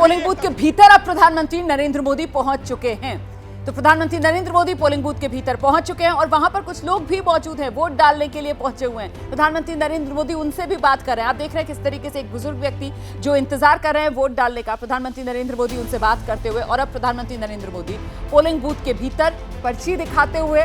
Polling booth के भीतर अब प्रधानमंत्री नरेंद्र मोदी पहुंच चुके हैं। तो प्रधानमंत्री नरेंद्र मोदी पोलिंग बूथ के भीतर पहुंच चुके हैं और वहां पर कुछ लोग भी मौजूद हैं, वोट डालने के लिए पहुंचे हुए हैं। प्रधानमंत्री नरेंद्र मोदी उनसे भी बात कर रहे हैं। आप देख रहे हैं किस तरीके से एक बुजुर्ग व्यक्ति जो इंतजार कर रहे हैं वोट डालने का, प्रधानमंत्री नरेंद्र मोदी उनसे बात करते हुए, और अब प्रधानमंत्री नरेंद्र मोदी पोलिंग बूथ के भीतर पर्ची दिखाते हुए।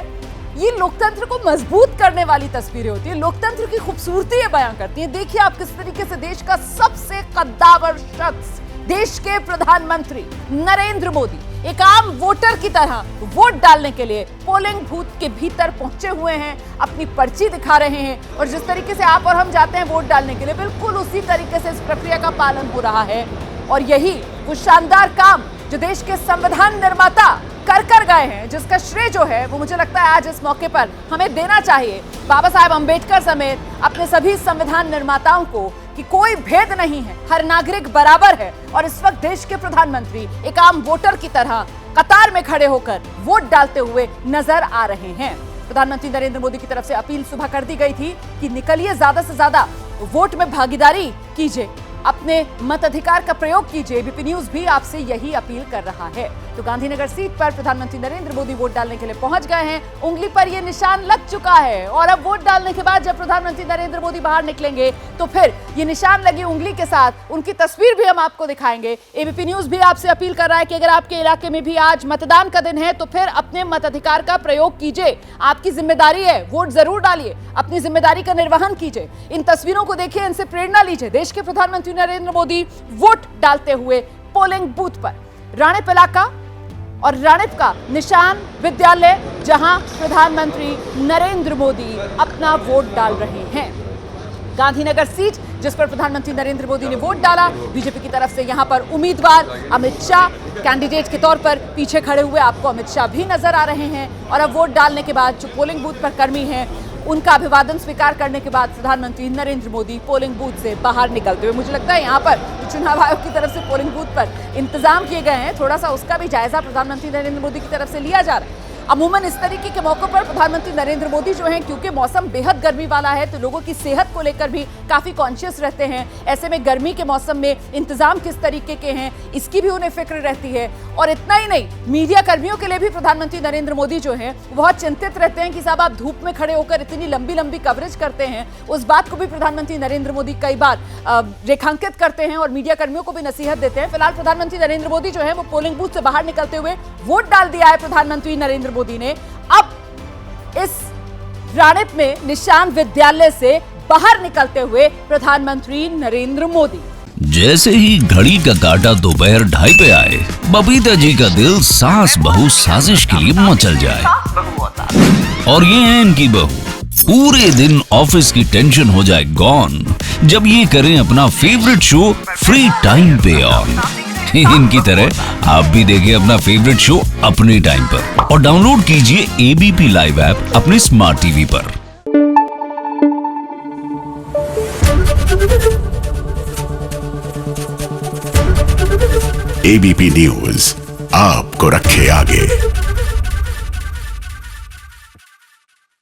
ये लोकतंत्र को मजबूत करने वाली तस्वीरें होती है, लोकतंत्र की खूबसूरती बयां करती हैं। देखिए आप किस तरीके से देश का सबसे कद्दावर शख्स, देश के प्रधानमंत्री नरेंद्र मोदी एक आम वोटर की तरह वोट डालने के लिए पोलिंग बूथ के भीतर पहुंचे हुए हैं, अपनी पर्ची दिखा रहे हैं। और जिस तरीके से आप और हम जाते हैं वोट डालने के लिए, बिल्कुल उसी तरीके से इस प्रक्रिया का पालन हो रहा है। और यही वो शानदार काम जो देश के संविधान निर्माता कर गए हैं, जिसका श्रेय जो है वो मुझे लगता है आज इस मौके पर हमें देना चाहिए बाबा साहेब अंबेडकर समेत अपने सभी संविधान निर्माताओं को, कि कोई भेद नहीं है, हर नागरिक बराबर है। और इस वक्त देश के प्रधानमंत्री एक आम वोटर की तरह कतार में खड़े होकर वोट डालते हुए नजर आ रहे हैं। प्रधानमंत्री नरेंद्र मोदी की तरफ से अपील सुबह कर दी गई थी कि निकलिए, ज्यादा से ज्यादा वोट में भागीदारी कीजिए, अपने मताधिकार का प्रयोग कीजिए। एबीपी न्यूज भी आपसे यही अपील कर रहा है। तो गांधीनगर सीट पर प्रधानमंत्री नरेंद्र मोदी वोट डालने के लिए पहुंच गए हैं। उंगली पर यह निशान लग चुका है और अब वोट डालने के बाद जब प्रधानमंत्री नरेंद्र मोदी बाहर निकलेंगे तो फिर ये निशान लगी उंगली के साथ उनकी तस्वीर भी हम आपको दिखाएंगे। एबीपी न्यूज भी आपसे अपील कर रहा है कि अगर आपके इलाके में भी आज मतदान का दिन है तो फिर अपने मताधिकार का प्रयोग कीजिए। आपकी जिम्मेदारी है, वोट जरूर डालिए, अपनी जिम्मेदारी का निर्वहन कीजिए। इन तस्वीरों को देखिए, इनसे प्रेरणा लीजिए। देश के प्रधानमंत्री नरेंद्र मोदी वोट डालते हुए पोलिंग बूथ पर, राणेप इलाका और राणेप का निशान विद्यालय, जहां प्रधानमंत्री नरेंद्र मोदी अपना वोट डाल रहे हैं। गांधीनगर सीट जिस पर प्रधानमंत्री नरेंद्र मोदी ने वोट डाला, बीजेपी की तरफ से यहां पर उम्मीदवार अमित शाह कैंडिडेट के तौर पर पीछे खड़े हुए आपको अमित शाह भी नजर आ रहे हैं। और अब वोट डालने के बाद जो पोलिंग बूथ पर कर्मी हैं उनका अभिवादन स्वीकार करने के बाद प्रधानमंत्री नरेंद्र मोदी पोलिंग बूथ से बाहर निकलते हुए, मुझे लगता है यहाँ पर चुनाव आयोग की तरफ से पोलिंग बूथ पर इंतजाम किए गए हैं, थोड़ा सा उसका भी जायजा प्रधानमंत्री नरेंद्र मोदी की तरफ से लिया जा रहा है। अमूमन इस तरीके के मौकों पर प्रधानमंत्री नरेंद्र मोदी जो हैं, क्योंकि मौसम बेहद गर्मी वाला है तो लोगों की सेहत को लेकर भी काफी कॉन्शियस रहते हैं। ऐसे में गर्मी के मौसम में इंतजाम किस तरीके के हैं इसकी भी उन्हें फिक्र रहती है। और इतना ही नहीं, मीडिया कर्मियों के लिए भी प्रधानमंत्री नरेंद्र मोदी जो हैं बहुत चिंतित रहते हैं कि साहब आप धूप में खड़े होकर इतनी लंबी लंबी कवरेज करते हैं। उस बात को भी प्रधानमंत्री नरेंद्र मोदी कई बार रेखांकित करते हैं और मीडिया कर्मियों को भी नसीहत देते हैं। फिलहाल प्रधानमंत्री नरेंद्र मोदी जो है वो पोलिंग बूथ से बाहर निकलते हुए वोट डाल दिया है प्रधानमंत्री नरेंद्र मोदी ने। अब इस राणेप में निशान विद्यालय से बाहर निकलते हुए प्रधानमंत्री नरेंद्र मोदी। जैसे ही घड़ी का काटा दोपहर 2:30 पे आए, बबीता जी का दिल सास बहू साजिश के लिए मचल जाए। और ये है इनकी बहू, पूरे दिन ऑफिस की टेंशन हो जाए गॉन जब ये करें अपना फेवरेट शो फ्री टाइम पे ऑन। इनकी तरह आप भी देखिए अपना फेवरेट शो अपने टाइम पर और डाउनलोड कीजिए एबीपी लाइव ऐप अपने स्मार्ट टीवी पर। एबीपी न्यूज आपको रखे आगे।